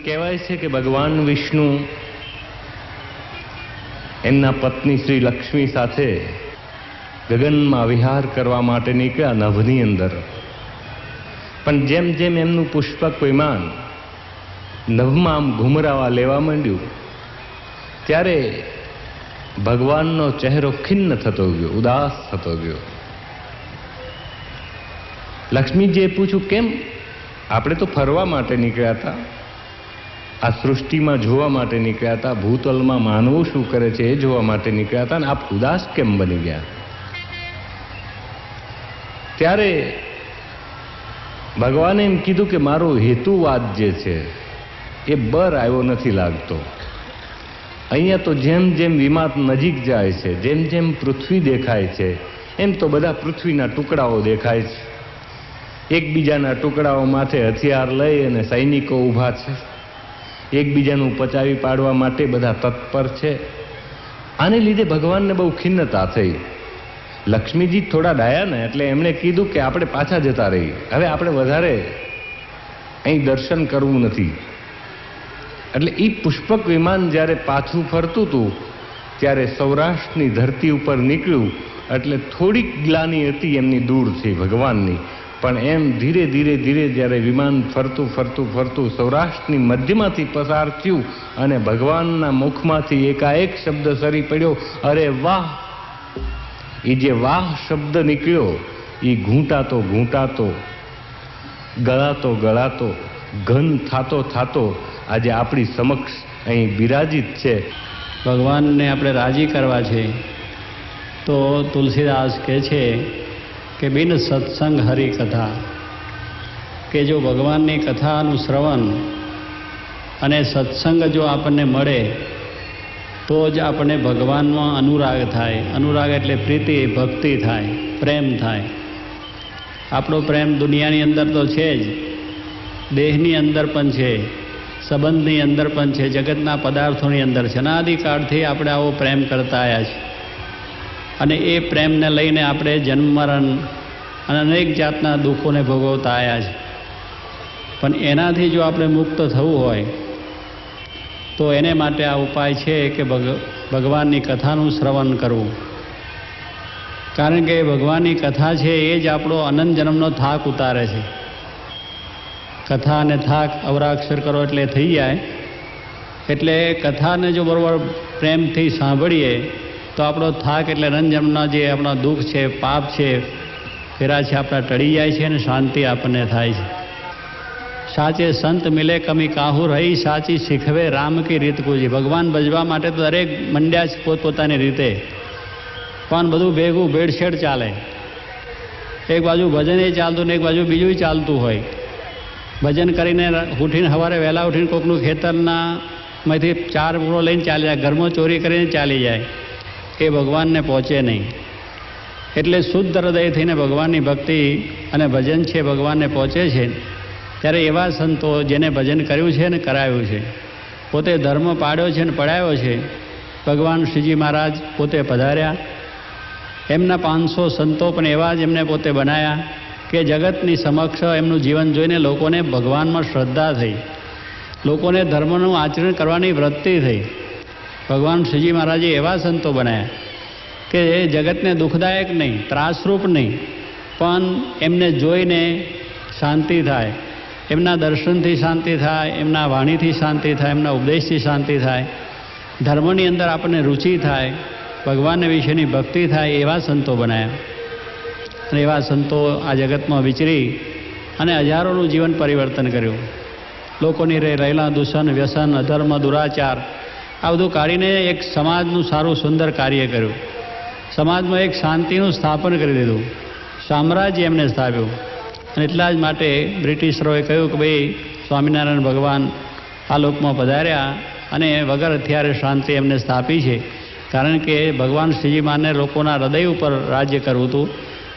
કહેવાય છે કે ભગવાન વિષ્ણુ એમના પત્ની શ્રી લક્ષ્મી સાથે ગગનમાં વિહાર કરવા માટે નીકળ્યા નભની અંદર. પણ જેમ જેમ એમનું પુષ્પક વિમાન નભમાં આમ ઘુમરાવા લેવા માંડ્યું ત્યારે ભગવાનનો ચહેરો ખિન્ન થતો ગયો, ઉદાસ થતો ગયો. લક્ષ્મીજીએ પૂછ્યું, કેમ? આપણે તો ફરવા માટે નીકળ્યા હતા, આ સૃષ્ટિમાં જોવા માટે નીકળ્યા હતા, ભૂતલમાં માનવો શું કરે છે એ જોવા માટે નીકળ્યા હતા, અને આપ ઉદાસ કેમ બની ગયા? ત્યારે ભગવાને એમ કીધું કે મારો હેતુવાદ જે છે એ બર આવ્યો નથી લાગતો. અહીંયા તો જેમ જેમ વિમાન નજીક જાય છે, જેમ જેમ પૃથ્વી દેખાય છે, એમ તો બધા પૃથ્વીના ટુકડાઓ દેખાય છે. એકબીજાના ટુકડાઓ માથે હથિયાર લઈ અને સૈનિકો ઊભા છે, એકબીજાનું પચાવી પાડવા માટે બધા તત્પર છે. આને લીધે ભગવાનને બહુ ખિન્નતા થઈ. લક્ષ્મીજી થોડા ડાયા ને એટલે એમણે કીધું કે આપણે પાછા જતા રહીએ, હવે આપણે વધારે અહીં દર્શન કરવું નથી. એટલે એ પુષ્પક વિમાન જ્યારે પાછું ફરતું હતું ત્યારે સૌરાષ્ટ્રની ધરતી ઉપર નીકળ્યું. એટલે થોડીક ગ્લાની હતી એમની દૂરથી ભગવાનની, પણ એમ ધીરે ધીરે ધીરે જ્યારે વિમાન ફરતું ફરતું ફરતું સૌરાષ્ટ્રની મધ્યમાંથી પસાર થયું અને ભગવાનના મુખમાંથી એકાએક શબ્દ સરી પડ્યો, અરે વાહ! એ જે વાહ શબ્દ નીકળ્યો એ ઘૂંટાતો ઘૂંટાતો, ગળાતો ગળાતો, ઘન થાતો થાતો આજે આપણી સમક્ષ અહીં બિરાજિત છે. ભગવાનને આપણે રાજી કરવા છે તો તુલસીદાસ કહે છે કે બિન સત્સંગ હરિકથા, કે જો ભગવાનની કથાનું શ્રવણ અને સત્સંગ જો આપણને મળે તો જ આપણને ભગવાનમાં અનુરાગ થાય. અનુરાગ એટલે પ્રીતિ, ભક્તિ થાય, પ્રેમ થાય. આપણો પ્રેમ દુનિયાની અંદર તો છે જ, દેહની અંદર પણ છે, સંબંધની અંદર પણ છે, જગતના પદાર્થોની અંદર છે. અનાદિકાળથી આપણે આવો પ્રેમ કરતા આવ્યા છીએ અને એ પ્રેમને લઈને આપણે જન્મ મરણ અને અનેક જાતના દુઃખોને ભોગવતા આવ્યા છે. પણ એનાથી જો આપણે મુક્ત થવું હોય તો એને માટે આ ઉપાય છે કે ભગવાનની કથાનું શ્રવણ કરવું. કારણ કે ભગવાનની કથા છે એ જ આપણો અનંત જન્મનો થાક ઉતારે છે. કથા અને થાક અવરાક્ષર કરો એટલે થઈ જાય. એટલે કથાને જો બરાબર પ્રેમથી સાંભળીએ તો આપણો થાક એટલે અનંત જન્મના જે આપણા દુઃખ છે, પાપ છે, ફેરા છે, આપણા ટળી જાય છે અને શાંતિ આપણને થાય છે. સાચે સંત મિલે કમી કાહુ રહી, સાચી શીખવે રામ કી રીત કુજી. ભગવાન ભજવા માટે તો દરેક મંડ્યા છે પોતપોતાની રીતે, પણ બધું ભેગું ભેળસેળ ચાલે. એક બાજુ ભજન એ ચાલતું ને એક બાજુ બીજું ચાલતું હોય. ભજન કરીને ઉઠીને સવારે વહેલા ઉઠીને કોકનું ખેતરના માંથી 4 પૂરો લઈને ચાલી જાય, ઘરમાં ચોરી કરીને ચાલી જાય, એ ભગવાનને પહોંચે નહીં. એટલે શુદ્ધ હૃદય થઈને ભગવાનની ભક્તિ અને ભજન છે ભગવાનને પહોંચે છે. ત્યારે એવા સંતો જેને ભજન કર્યું છે ને કરાવ્યું છે, પોતે ધર્મ પાડ્યો છે ને પડાયો છે, ભગવાન શ્રીજી મહારાજ પોતે પધાર્યા. એમના 500 સંતો પણ એવા જ એમને પોતે બનાવ્યા કે જગતની સમક્ષ એમનું જીવન જોઈને લોકોને ભગવાનમાં શ્રદ્ધા થઈ, લોકોને ધર્મનું આચરણ કરવાની વૃત્તિ થઈ. ભગવાન શ્રીજી મહારાજે એવા સંતો બનાવ્યા કે એ જગતને દુઃખદાયક નહીં, ત્રાસરૂપ નહીં, પણ એમને જોઈને શાંતિ થાય, એમના દર્શનથી શાંતિ થાય, એમના વાણીથી શાંતિ થાય, એમના ઉપદેશથી શાંતિ થાય, ધર્મની અંદર આપણને રુચિ થાય, ભગવાન વિશેની ભક્તિ થાય, એવા સંતો બનાવ્યા. અને એવા સંતો આ જગતમાં વિચરી અને હજારોનું જીવન પરિવર્તન કર્યું. લોકોની રહેલા દૂષણ, વ્યસન, અધર્મ, દુરાચાર આ બધું કાઢીને એક સમાજનું સારું સુંદર કાર્ય કર્યું. સમાજમાં એક શાંતિનું સ્થાપન કરી દીધું, સામ્રાજ્ય એમને સ્થાપ્યું. અને એટલા જ માટે બ્રિટિશરોએ કહ્યું કે ભાઈ સ્વામિનારાયણ ભગવાન આ લોકમાં પધાર્યા અને વગર હથિયારે શાંતિ એમને સ્થાપી છે. કારણ કે ભગવાન શ્રીજી માને લોકોના હૃદય ઉપર રાજ્ય કરવું હતું.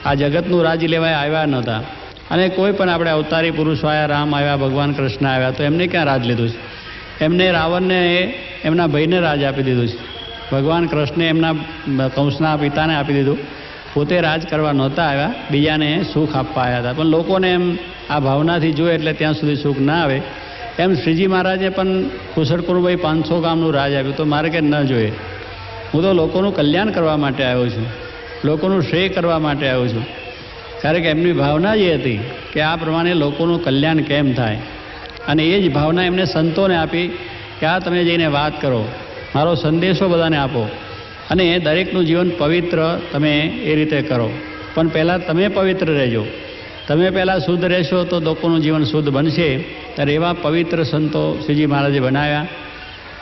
આ જગતનું રાજ્ય લેવાય આવ્યા નહોતા. અને કોઈ પણ આપણે અવતારી પુરુષો આવ્યા, રામ આવ્યા, ભગવાન કૃષ્ણ આવ્યા, તો એમને ક્યાં રાજ લીધું છે? એમને રાવણને એમના ભાઈને રાજ આપી દીધું છે. ભગવાન કૃષ્ણે એમના કંસના પિતાને આપી દીધું. પોતે રાજ કરવા નહોતા આવ્યા, બીજાને સુખ આપવા આવ્યા હતા. પણ લોકોને એમ આ ભાવનાથી જોઈએ એટલે ત્યાં સુધી સુખ ના આવે, એમ શ્રીજી મહારાજે પણ કુશળકુરુભાઈ 500 ગામનું રાજ આપ્યું. તો મારે કે ન જોઈએ, હું તો લોકોનું કલ્યાણ કરવા માટે આવ્યો છું, લોકોનું શ્રેય કરવા માટે આવ્યો છું. કારણ કે એમની ભાવના જે હતી કે આ પ્રમાણે લોકોનું કલ્યાણ કેમ થાય, અને એ જ ભાવના એમને સંતોને આપી કે આ તમે જઈને વાત કરો, મારો સંદેશો બધાને આપો, અને દરેકનું જીવન પવિત્ર તમે એ રીતે કરો. પણ પહેલાં તમે પવિત્ર રહેજો, તમે પહેલાં શુદ્ધ રહેશો તો લોકોનું જીવન શુદ્ધ બનશે. ત્યારે એવા પવિત્ર સંતો શ્રીજી મહારાજે બનાવ્યા,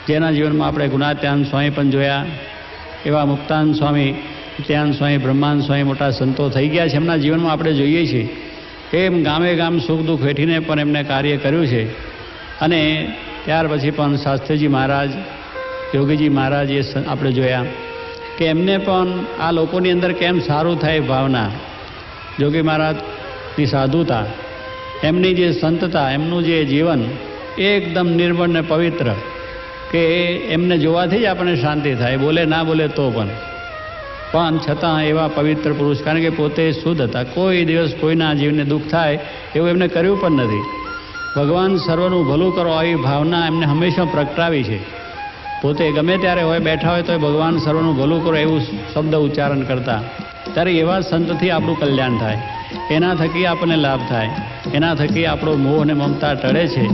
જેના જીવનમાં આપણે ગુણાત્યાન સ્વામી પણ જોયા, એવા મુક્તાન સ્વામી, ત્યાન સ્વામી, બ્રહ્માન સ્વામી મોટા સંતો થઈ ગયા છે. એમના જીવનમાં આપણે જોઈએ છીએ એમ ગામે ગામ સુખ દુઃખ વેઠીને પણ એમને કાર્ય કર્યું છે. અને ત્યાર પછી પણ શાસ્ત્રીજી મહારાજ, યોગીજી મહારાજ એ આપણે જોયા કે એમને પણ આ લોકોની અંદર કેમ સારું થાય ભાવના, યોગી મહારાજની સાધુતા, એમની જે સંતતા, એમનું જે જીવન એકદમ નિર્મળ ને પવિત્ર, કે એમને જોવાથી જ આપણને શાંતિ થાય, બોલે ના બોલે તો પણ છતાં એવા પવિત્ર પુરુષ, કારણ કે પોતે શુદ્ધ હતા, કોઈ દિવસ કોઈના જીવને દુઃખ થાય એવું એમને કર્યું પણ નથી. ભગવાન સર્વનું ભલું કરો આવી ભાવના એમને હંમેશા પ્રગટાવી છે. પોતે ગમે ત્યારે હોય, બેઠા હોય તો ભગવાન સર્વનું ભલું કરો એવું શબ્દ ઉચ્ચારણ કરતા. ત્યારે એવા સંતથી આપણું કલ્યાણ થાય, એના થકી આપણને લાભ થાય, એના થકી આપણો મોહ અને મમતા ટળે છે.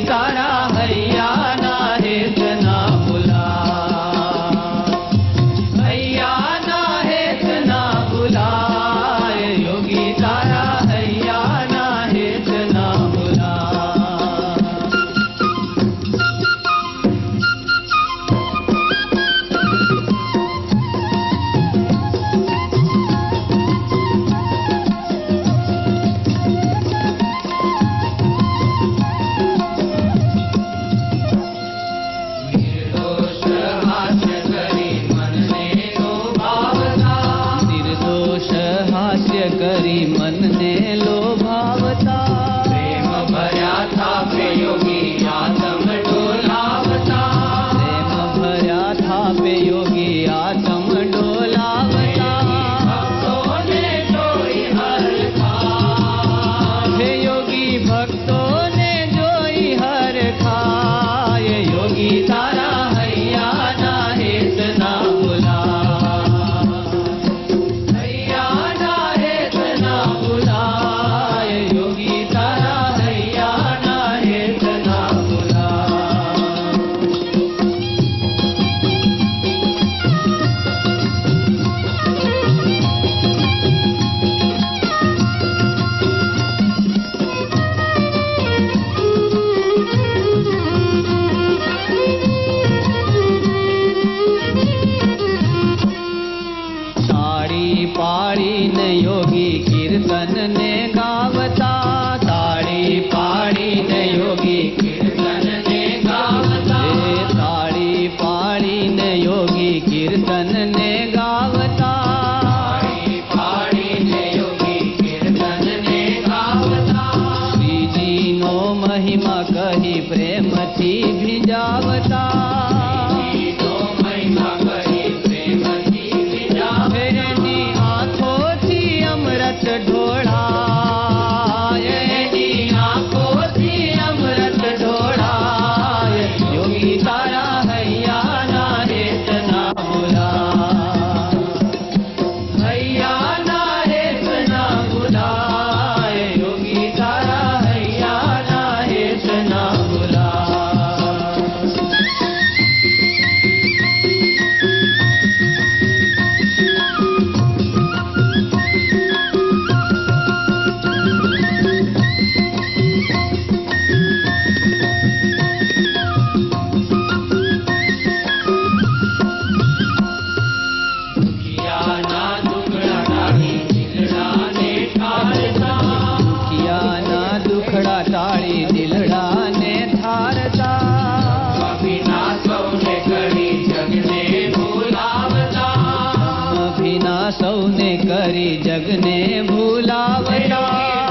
તારા હૈયા ના હેત ના ભૂલા. બીજાવતા એની આંખોથી અમૃત ઢોળાય એની આંખોથી અમૃત ઢોળાય યોગી તારા હૈયાના હેત ના ભૂલાય હૈયાના હેત ના ભૂલાય યોગી તારા હૈયાના હેત ના ભૂલાય દુખિયાના દુખડા ટાળી દિલડાને ઠારતા દુખિયાના દુખડા ટાળી દિલડાને ઠારતા અભિના સૌને કરી જગને ભૂલાવતા અભિના સૌને કરી જગને ભૂલાવતા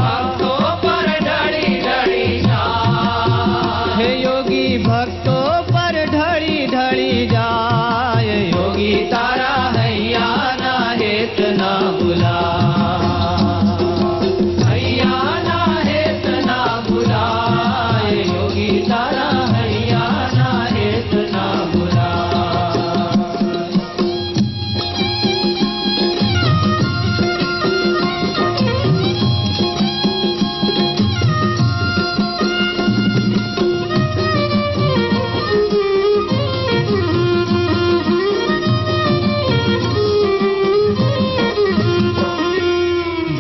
ભક્તો પર ઢળી ઢળી જાય હે યોગી ભક્તો પર ઢળી ઢળી જાય યોગી તારા હૈયાના હેત ના ભૂલાય હૈયાના હેત ના ભૂલાય યોગી તારા હૈયાના હેત ના ભૂલાય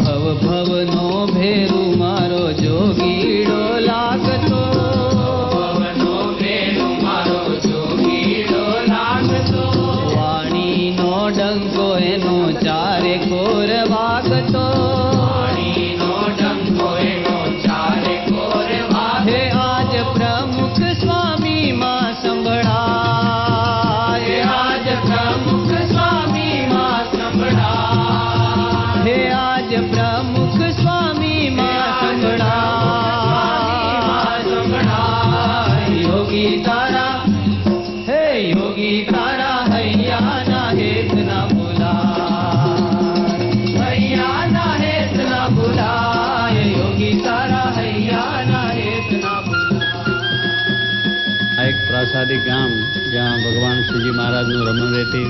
ભવ ભવનો ભેરુ મારો જોગીડો લાગતો ભવનો ભેરુ મારો જોગીડો લાગતો વાણીનો ડંકો એનો ચારે કોર વાગતો વાણીનો ડંકો એનો ચારે કોર વાગે આજ પ્રમુખ સ્વામી માં સંભળાય આજ પ્રમુખ સ્વામી માં સંભળાય હે આજ પ્રમુખ સ્વામી માં સંભળાય યોગી તારા હે યોગી તારા હૈયાના હેત ના ભૂલાય હૈયાના હેત ના ભૂલાય યોગી તારા હૈયાના હેત ના ભૂલાય આ એક પ્રાસાદિક ગામ જ્યાં ભગવાન શ્રીજી મહારાજનું રમણ રહેતી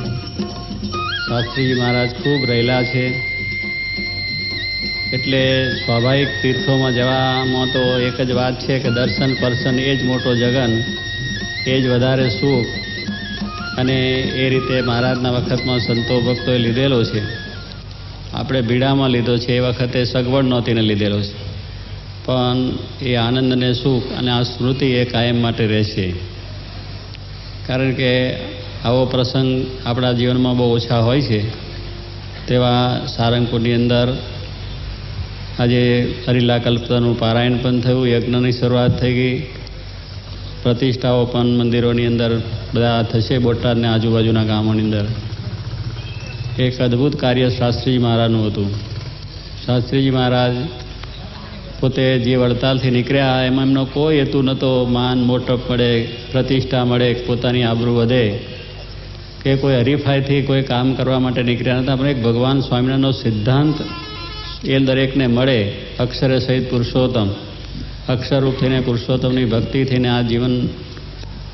શાસ્ત્રીજી મહારાજ ખૂબ રહેલા છે. એટલે સ્વાભાવિક તીર્થોમાં જવામાં તો એક જ વાત છે કે દર્શન પરશન એ જ મોટો જગન, એ જ વધારે સુખ. અને એ રીતે મહારાજના વખતમાં સંતો ભક્તોએ લીધેલો છે. આપણે બીડામાં લીધો છે, એ વખતે સગવડ નહોતી ને લીધેલો છે. પણ એ આનંદ અને સુખ અને આ સ્મૃતિ એ કાયમ માટે રહેશે. કારણ કે આવો પ્રસંગ આપણા જીવનમાં બહુ ઓછા હોય છે. તેવા સારંગપુરની અંદર આજે હરિલા કલ્પતાનું પારાયણ પણ થયું, યજ્ઞની શરૂઆત થઈ ગઈ, પ્રતિષ્ઠાઓ પણ મંદિરોની અંદર બધા થશે. બોટાદને આજુબાજુના ગામોની અંદર એક અદ્ભુત કાર્ય શાસ્ત્રીજી મહારાજનું હતું. શાસ્ત્રીજી મહારાજ પોતે જે વડતાલથી નીકળ્યા એમાં એમનો કોઈ હેતુ નહોતો માન મોટપ મળે, પ્રતિષ્ઠા મળે, પોતાની આબરૂ વધે કે કોઈ હરીફાઈથી કોઈ કામ કરવા માટે નીકળ્યા નહોતા. પણ એક ભગવાન સ્વામિનારાયણનો સિદ્ધાંત એ દરેકને મળે, અક્ષરે સહિત પુરુષોત્તમ, અક્ષરરૂપ થઈને પુરુષોત્તમની ભક્તિ થઈને આ જીવન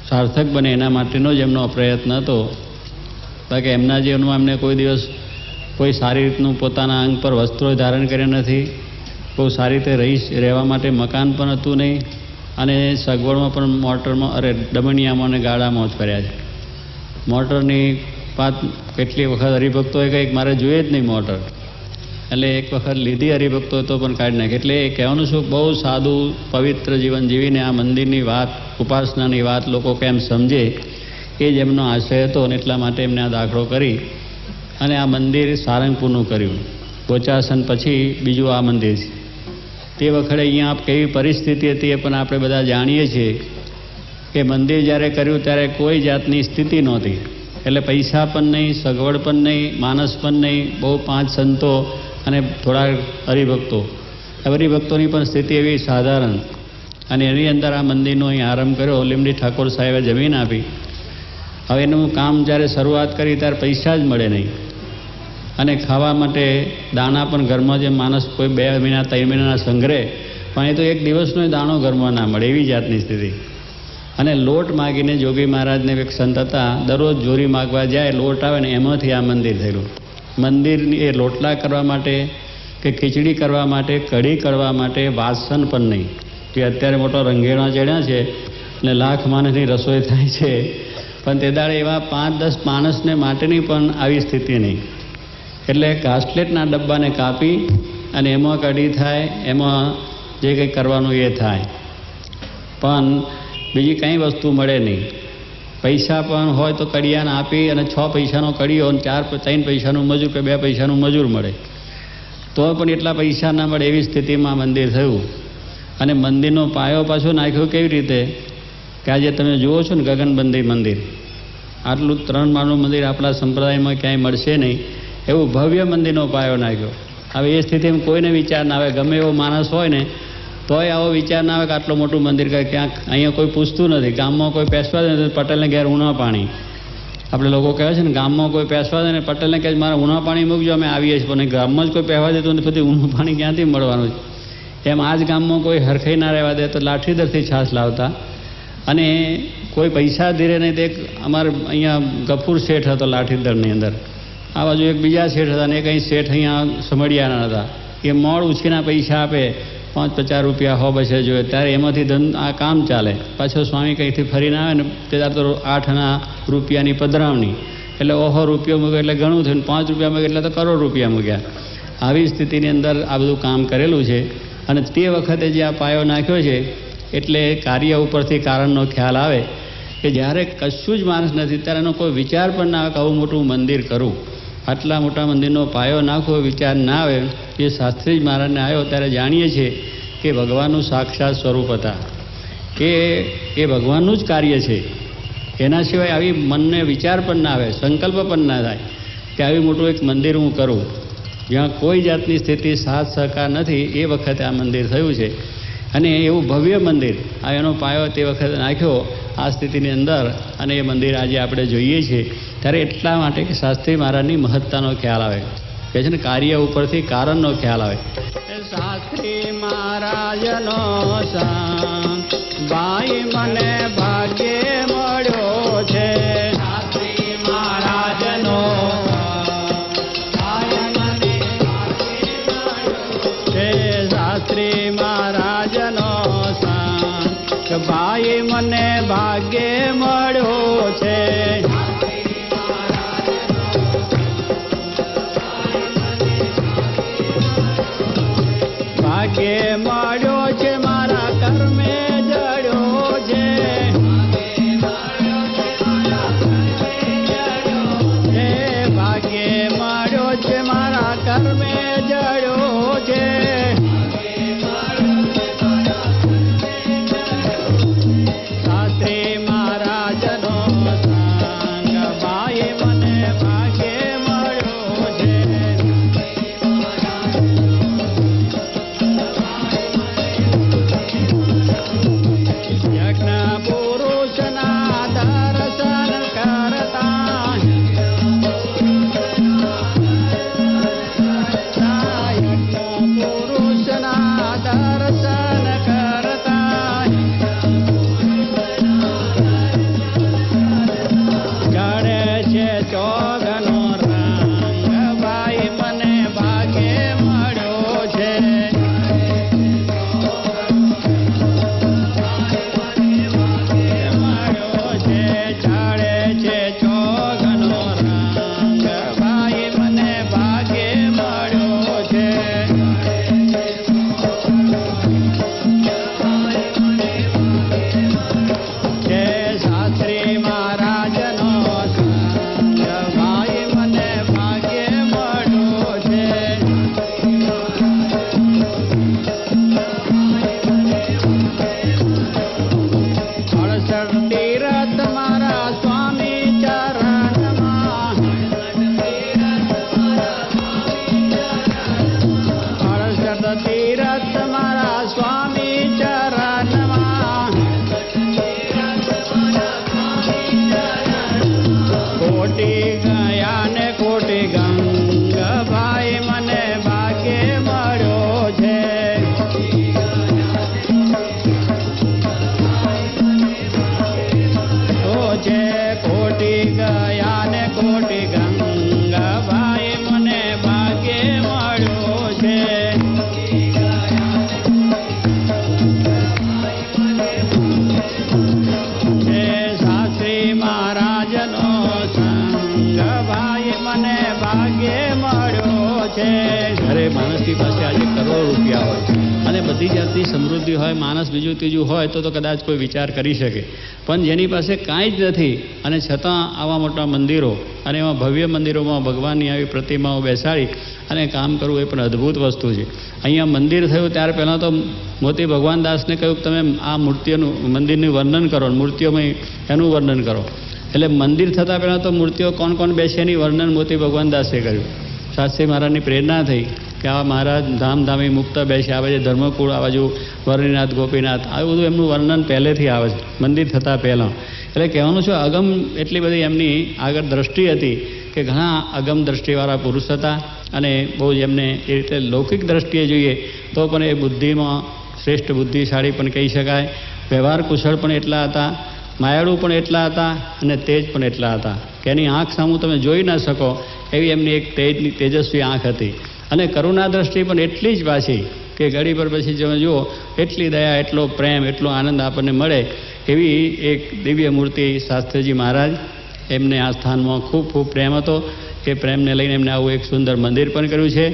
સાર્થક બને એના માટેનો જ એમનો પ્રયત્ન હતો. બાકી એમના જીવનમાં એમને કોઈ દિવસ કોઈ સારી રીતનું પોતાના અંગ પર વસ્ત્રો ધારણ કર્યા નથી, કોઈ સારી રીતે રહેવા માટે મકાન પણ હતું નહીં, અને સગવડમાં પણ મોટરમાં ડમણિયામાં અને ગાડામાં જ ફર્યા છે. મોટરની વાત કેટલી વખત હરિભક્તોએ કંઈક મારે જોઈએ જ નહીં મોટર, એટલે એક વખત લીધી હરિભક્તો તો પણ કાઢી નાખી. એટલે એ કહેવાનું શું, બહુ સાદું પવિત્ર જીવન જીવીને આ મંદિરની વાત, ઉપાસનાની વાત લોકો કેમ સમજે એ જ એમનો આશય હતો. અને એટલા માટે એમને આ દાખલો કરી અને આ મંદિર સારંગપુરનું કર્યું. બોચાસન પછી બીજું આ મંદિર છે. તે વખતે અહીંયા કેવી પરિસ્થિતિ હતી એ પણ આપણે બધા જાણીએ છીએ કે મંદિર જ્યારે કર્યું ત્યારે કોઈ જાતની સ્થિતિ નહોતી. એટલે પૈસા પણ નહીં, સગવડ પણ નહીં, માણસ પણ નહીં, બહુ 5 સંતો અને થોડા હરિભક્તો. હરિભક્તોની પણ સ્થિતિ એવી સાધારણ. અને એની અંદર આ મંદિરનો અહીં આરંભ કર્યો. લીમડી ઠાકોર સાહેબે જમીન આપી. હવે એનું કામ જ્યારે શરૂઆત કરી ત્યારે પૈસા જ મળે નહીં, અને ખાવા માટે દાણા પણ ઘરમાં જે માણસ કોઈ 2 મહિના 3 મહિનાના સંગ્રહે, પણ એ તો એક દિવસનો દાણો ઘરમાં ના મળે એવી જાતની સ્થિતિ. અને લોટ માગીને જોગી મહારાજને એક સંત હતા, દરરોજ જોરી માગવા જાય, લોટ આવે ને એમાંથી આ મંદિર થયેલું. મંદિરની એ લોટલા કરવા માટે કે ખીચડી કરવા માટે, કઢી કરવા માટે વાસણ પણ નહીં. જે અત્યારે મોટો રંગેણા ચડ્યા છે અને લાખ માણસની રસોઈ થાય છે, પણ તે દાડે એવા 5-10 માણસને માટેની પણ આવી સ્થિતિ નહીં. એટલે ઘાસલેટના ડબ્બાને કાપી અને એમાં કઢી થાય, એમાં જે કંઈ કરવાનું એ થાય, પણ બીજી કંઈ વસ્તુ મળે નહીં. પૈસા પણ હોય તો કડિયાને આપી અને 6 પૈસાનો કડિયો અને 3 પૈસાનું મજૂર કે 2 પૈસાનું મજૂર મળે, તો પણ એટલા પૈસા ના મળે એવી સ્થિતિમાં મંદિર થયું. અને મંદિરનો પાયો પાછો નાખ્યો કેવી રીતે કે આજે તમે જુઓ છો ને ગગનબંધી મંદિર, આટલું 3 માળનું મંદિર આપણા સંપ્રદાયમાં ક્યાંય મળશે નહીં એવું ભવ્ય મંદિરનો પાયો નાખ્યો. હવે એ સ્થિતિમાં કોઈને વિચાર ના આવે, ગમે એવો માણસ હોય ને તોય આવો વિચાર ના આવે કે આટલું મોટું મંદિર ક્યાંક અહીંયા કોઈ પૂછતું નથી. ગામમાં કોઈ પેશવા દે ને પટેલને ઘેર ઉના પાણી, આપણે લોકો કહે છે ને ગામમાં કોઈ પેશવા દે ને પટેલને કહે મારે ઉના પાણી મૂકજો અમે આવીએ છીએ, પણ ગામમાં જ કોઈ પહેવા દેતું નથી, પછી ઉનું પાણી ક્યાંથી મળવાનું છે. એમ આ જ ગામમાં કોઈ હરખાઈ ના રહેવા દે તો લાઠીદરથી છાશ લાવતા. અને કોઈ પૈસા ધીરે નહીં. તે અમારે અહીંયા ગફુર શેઠ હતો લાઠીદરની અંદર, આ બાજુ એક બીજા શેઠ હતા, ને એક અહીં શેઠ અહીંયા સમડિયાના હતા. એ મોડ ઉછીના પૈસા આપે, 5-50 રૂપિયા હો બસે જોઈએ, ત્યારે એમાંથી આ કામ ચાલે. પાછો સ્વામી કંઈથી ફરીને આવે ને તે તો 8 રૂપિયાની પધરાવણી, એટલે ઓહો રૂપિયો મૂક્યો એટલે ઘણું થયું, 5 રૂપિયા મૂક્યા એટલે તો કરોડ રૂપિયા મૂક્યા. આવી સ્થિતિની અંદર આ બધું કામ કરેલું છે. અને તે વખતે જે આ પાયો નાખ્યો છે એટલે કાર્ય ઉપરથી કારણનો ખ્યાલ આવે કે જ્યારે કશું જ માણસ નથી ત્યારે એનો કોઈ વિચાર પણ ના આવે કે આવું મોટું મંદિર કરું. આટલા મોટા મંદિરનો પાયો નાખવો વિચાર ના આવે. એ શાસ્ત્રીજી મહારાજને આવ્યો ત્યારે જાણીએ છીએ કે ભગવાનનું સાક્ષાત સ્વરૂપ હતા, કે એ ભગવાનનું જ કાર્ય છે. એના સિવાય આવી મનને વિચાર પણ ના આવે, સંકલ્પ પણ ના થાય કે આવી મોટું એક મંદિર હું કરું, જ્યાં કોઈ જાતની સ્થિતિ સાથ સહકાર નથી. એ વખતે આ મંદિર થયું છે. અને એવું ભવ્ય મંદિર આ એનો પાયો તે વખતે નાખ્યો આ સ્થિતિની અંદર, અને એ મંદિર આજે આપણે જોઈએ છીએ ત્યારે એટલા માટે કે શાસ્ત્રી મહારાજની મહત્તાનો ખ્યાલ આવે, કે છે ને કાર્ય ઉપરથી કારણનો ખ્યાલ આવે. શાસ્ત્રી મહારાજનો સંત ભાઈ મને ભાગ્યે મળ્યો છે. શાસ્ત્રી મહારાજનો શાસ્ત્રી મહારાજનો સંત ભાઈ મને ભાગ્યે મળ્યો છે. ભાગ્યે મળ્યો છે મારા કર્મે જડ્યો છે. ભાગ્યે મળ્યો છે મારા કર્મે જડ્યો છે. શાસ્ત્રી મહારાજનો છે. કોટી ગયા ને કોટી ગંગાભાઈ મને ભાગ્યે મળ્યો છે. હે શાસ્ત્રી મહારાજનો સંગ ભાઈ મને ભાગ્યે મળ્યો છે. ઘરે માણસની પાસે આજે કરોડો રૂપિયા હોય અને બધી જાતની સમૃદ્ધિ હોય, માણસ બીજું ત્રીજું હોય તો કદાચ કોઈ વિચાર કરી શકે, પણ જેની પાસે કાંઈ જ નથી અને છતાં આવા મોટા મંદિરો અને એવા ભવ્ય મંદિરોમાં ભગવાનની આવી પ્રતિમાઓ બેસાડી અને કામ કરવું એ પણ અદ્ભુત વસ્તુ છે. અહીંયા મંદિર થયું ત્યાર પહેલાં તો મોતી ભગવાન દાસને કહ્યું કે તમે આ મૂર્તિઓનું મંદિરનું વર્ણન કરો, મૂર્તિઓમાં એનું વર્ણન કરો. એટલે મંદિર થતાં પહેલાં તો મૂર્તિઓ કોણ કોણ બેસે એની વર્ણન મોતી ભગવાન દાસે કર્યું. શાસ્ત્રી મહારાજની પ્રેરણા થઈ કે આ મહારાજ ધામધામી મુક્ત બેસે, આ બાજુ ધર્મકુળ, આ બાજુ વર્ણિનાથ ગોપીનાથ, આવું બધું એમનું વર્ણન પહેલેથી આવે છે મંદિર થતાં પહેલાં. એટલે કહેવાનું છે અગમ એટલી બધી એમની આગળ દ્રષ્ટિ હતી કે ઘણા અગમ દ્રષ્ટિવાળા પુરુષ હતા અને બહુ જ એમને એ રીતે લૌકિક દ્રષ્ટિએ જોઈએ તો પણ એ બુદ્ધિમાં શ્રેષ્ઠ બુદ્ધિશાળી પણ કહી શકાય. વ્યવહાર કુશળ પણ એટલા હતા, માયાળુ પણ એટલા હતા અને તેજ પણ એટલા હતા કે એની આંખ સામું તમે જોઈ ન શકો એવી એમની એક તેજસ્વી આંખ હતી. અને કરુણા દ્રષ્ટિ પણ એટલી જ પાછી કે ઘડી પર પછી તમે જુઓ એટલી દયા, એટલો પ્રેમ, એટલો આનંદ આપણને મળે એવી એક દિવ્ય મૂર્તિ શાસ્ત્રીજી મહારાજ. એમને આ સ્થાનમાં ખૂબ ખૂબ પ્રેમ હતો. એ પ્રેમને લઈને એમને આવું એક સુંદર મંદિર પણ કર્યું છે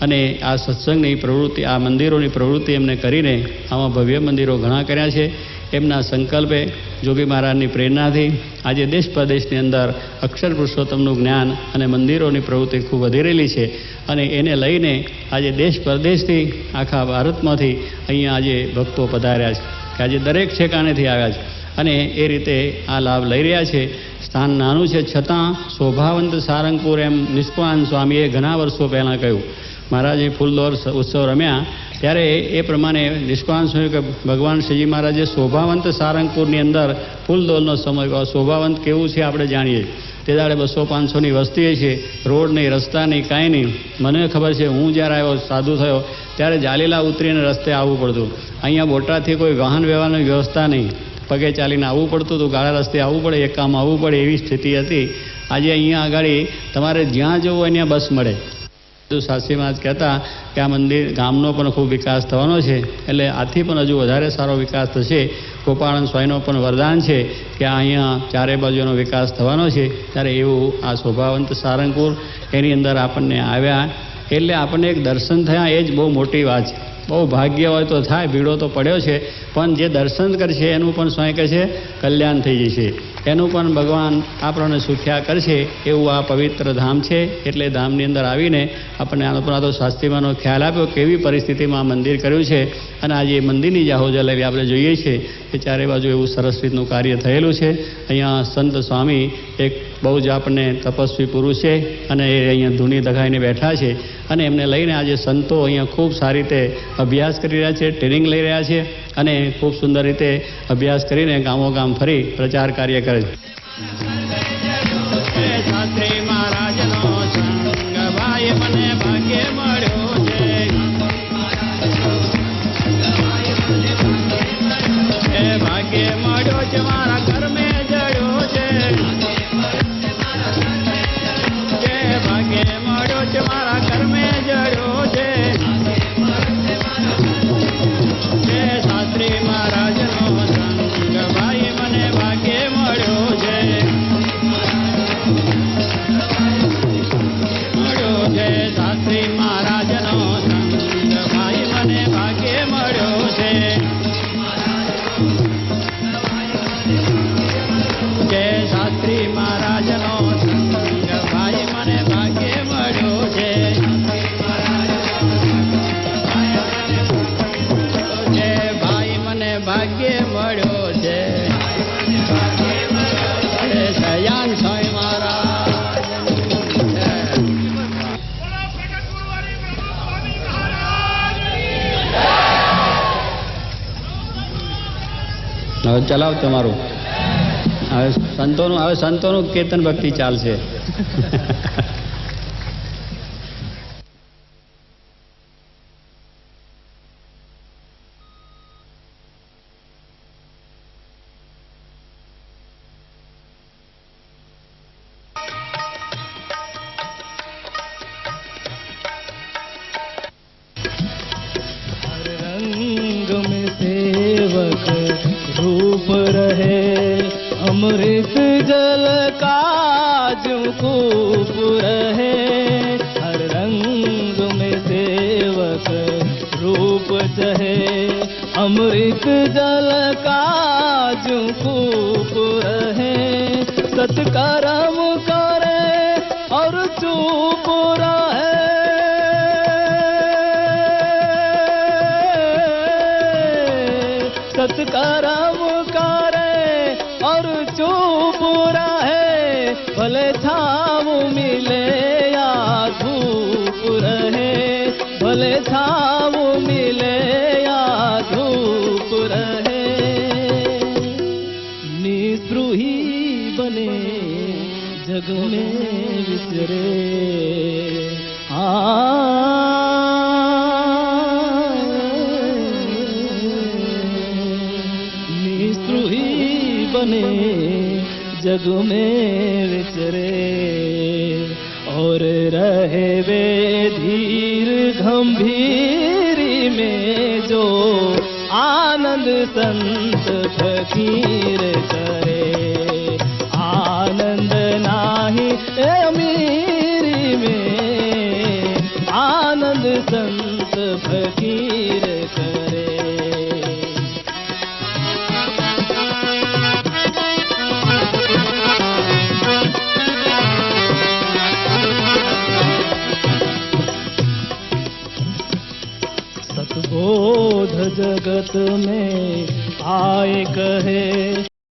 અને આ સત્સંગની પ્રવૃત્તિ, આ મંદિરોની પ્રવૃત્તિ એમને કરીને આમાં ભવ્ય મંદિરો ઘણા કર્યા છે. એમના સંકલ્પે, જોગી મહારાજની પ્રેરણાથી આજે દેશ પ્રદેશની અંદર અક્ષર પુરુષોત્તમનું જ્ઞાન અને મંદિરોની પ્રવૃત્તિ ખૂબ વધી રહેલી છે અને એને લઈને આજે દેશ પરદેશથી, આખા ભારતમાંથી અહીંયા આજે ભક્તો પધાર્યા છે કે આજે દરેક ઠેકાણેથી આવ્યા છે અને એ રીતે આ લાભ લઈ રહ્યા છે. સ્થાન નાનું છે છતાં શોભાવંત સારંગપુર એમ નિષ્કુળાનંદ સ્વામીએ ઘણા વર્ષો પહેલાં કહ્યું. મહારાજે ફૂલદોર ઉત્સવ રમ્યા ત્યારે એ પ્રમાણે નિષ્કુળાનંદ સ્વામી કે ભગવાન શ્રીજી મહારાજે શોભાવંત સારંગપુરની અંદર ફૂલદોરનો સમય, શોભાવંત કેવું છે આપણે જાણીએ. તે દાડે 200-500ની વસ્તી છે, રોડ નહીં, રસ્તા નહીં, કાંઈ નહીં. મને ખબર છે હું જ્યારે આવ્યો, સાધુ થયો ત્યારે જાલીલા ઉતરીને રસ્તે આવવું પડતું. અહીંયા બોટાદથી કોઈ વાહન વ્યવહારની વ્યવસ્થા નહીં, પગે ચાલીને આવવું પડતું હતું, ગાળા રસ્તે આવવું પડે, એક કામ આવવું પડે એવી સ્થિતિ હતી. આજે અહીંયા આગળ તમારે જ્યાં જવું હોય ત્યાં બસ મળે. શાસ્ત્રી મહારાજ કહેતા કે આ મંદિર ગામનો પણ ખૂબ વિકાસ થવાનો છે, એટલે આથી પણ હજુ વધારે સારો વિકાસ થશે. ગોપાળાનંદ સ્વામીનો પણ વરદાન છે કે અહીંયા ચારે બાજુનો વિકાસ થવાનો છે. ત્યારે એવું આ શોભાવંત સારંગપુર એની અંદર આપણને આવ્યા એટલે આપણને એક દર્શન થયા, એ જ બહુ મોટી વાત છે. બહુ ભાગ્ય હોય તો થાય, ભીડો તો પડ્યો છે, પણ જે દર્શન કરશે એનું પણ સ્વામી કહે છે કલ્યાણ થઈ જશે, એનું પણ ભગવાન આપણને સુખ્યા કરશે એવું આ પવિત્ર ધામ છે. એટલે ધામની અંદર આવીને આપણને આનો પણ આ તો શાસ્ત્રીમાંનો ખ્યાલ આપ્યો કેવી પરિસ્થિતિમાં આ મંદિર કર્યું છે અને આજે એ મંદિરની જાહો જલેવી આપણે જોઈએ છીએ કે ચારે બાજુ એવું સરસ રીતનું કાર્ય થયેલું છે. અહીંયા સંત સ્વામી એક બહુ જ આપણને તપસ્વી પુરુષ છે અને એ અહીંયા ધૂની દગાઈને બેઠા છે અને એમને લઈને આજે સંતો અહીંયા ખૂબ સારી રીતે અભ્યાસ કરી રહ્યા છે, ટ્રેનિંગ લઈ રહ્યા છે અને ખૂબ સુંદર રીતે અભ્યાસ કરીને ગામો ગામ ફરી પ્રચાર કાર્ય કરે છે. શાસ્ત્રી મહારાજનો સંગ ભાઈ મને ભાગ્ય મળ્યો છે. ભાગ્ય મળ્યો છે, મારા ઘર મેં જડ્યો છે. ભાગ્ય મળ્યો છે, મારા ઘર મેં જડ્યો છે. શાસ્ત્રી મહારાજનો સંગ ભાઈ મને ભાગ્ય મળ્યો છે. મળ્યો છે શાસ્ત્રી મહારાજનો સંગ ભાઈ મને ભાગ્ય મળ્યો છે. શાસ્ત્રી મહારાજનો સંગ ભાઈ મને ભાગ્ય મળ્યો છે. ભાઈ મને ભાગ્ય મળ્યો છે. દયાન સ્વામી મહારાજ. હવે ચલાવ તમારું. હવે સંતોનું કીર્તન ભક્તિ ચાલશે. अमृत जल का जो कूप रहे, हर रंग में सेवक रूप चहे। अमृत जल का जो कूप रहे, सत्कर्म करे और चुप रहे। सत्कर्म करे और चुप रहे, भले छाँव मिले या धूप रहे, भले छाँव मिले या धूप रहे। निस्पृही बने जग में विचरे, निस्पृही बने जग में विचरे, और रहे वे धीर गंभीरी में जो आनंद संत फकीर करे। आनंद नाही अमीरी में, आनंद संत फकीर करे। सतबोध जगत में आए कहे,